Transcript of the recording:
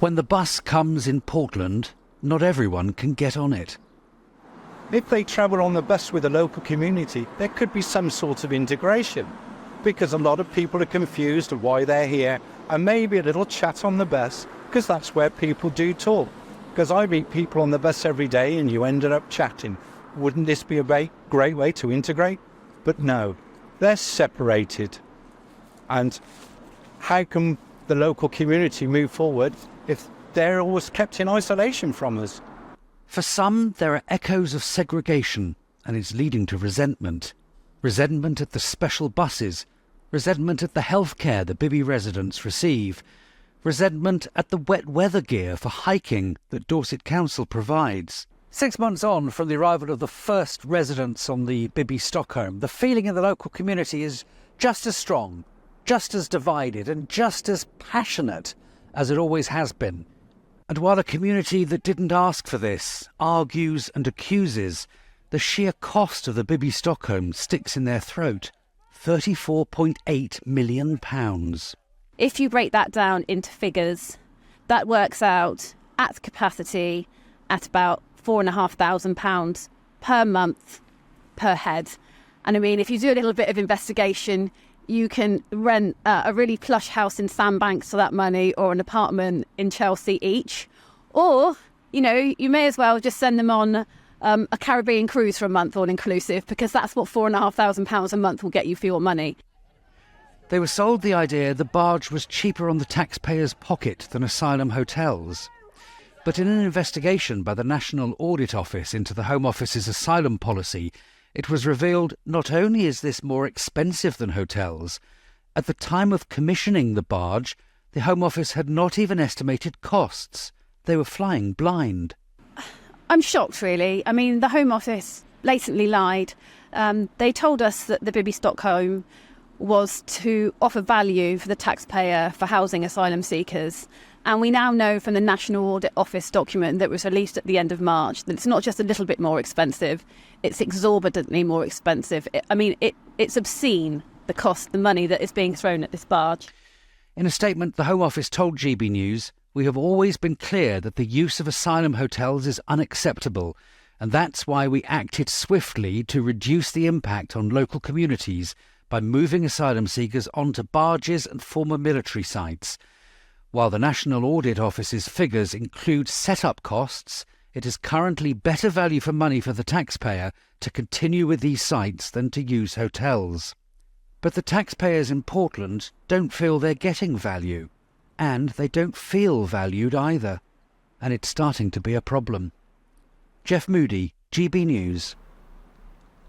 When the bus comes in Portland, not everyone can get on it. If they travel on the bus with the local community, there could be some sort of integration, because a lot of people are confused of why they're here, and maybe a little chat on the bus, because that's where people do talk. Because I meet people on the bus every day and you ended up chatting. Wouldn't this be a great way to integrate? But no, they're separated. And how can the local community move forward if they're always kept in isolation from us? For some, there are echoes of segregation, and it's leading to resentment. Resentment at the special buses, resentment at the healthcare the Bibby residents receive, resentment at the wet weather gear for hiking that Dorset Council provides. 6 months on from the arrival of the first residents on the Bibby Stockholm, the feeling in the local community is just as strong, just as divided and just as passionate as it always has been. And while a community that didn't ask for this argues and accuses, the sheer cost of the Bibby Stockholm sticks in their throat. £34.8 million. If you break that down into figures, that works out at capacity at about £4,500 per month per head. And I mean, if you do a little bit of investigation, you can rent a really plush house in Sandbanks for that money, or an apartment in Chelsea each. Or, you know, you may as well just send them on a Caribbean cruise for a month, all inclusive, because that's what £4,500 a month will get you for your money. They were sold the idea the barge was cheaper on the taxpayer's pocket than asylum hotels. But in an investigation by the National Audit Office into the Home Office's asylum policy, it was revealed not only is this more expensive than hotels, at the time of commissioning the barge, the Home Office had not even estimated costs. They were flying blind. I'm shocked, really. I mean, the Home Office blatantly lied. They told us that the Bibby Stockholm was to offer value for the taxpayer for housing asylum seekers. And we now know from the National Audit Office document that was released at the end of March that it's not just a little bit more expensive, it's exorbitantly more expensive. It's obscene, the cost, the money that is being thrown at this barge. In a statement, the Home Office told GBNews, "We have always been clear that the use of asylum hotels is unacceptable, and that's why we acted swiftly to reduce the impact on local communities by moving asylum seekers onto barges and former military sites. While the National Audit Office's figures include set-up costs, it is currently better value for money for the taxpayer to continue with these sites than to use hotels." But the taxpayers in Portland don't feel they're getting value, and they don't feel valued either. And it's starting to be a problem. Jeff Moody, GB News.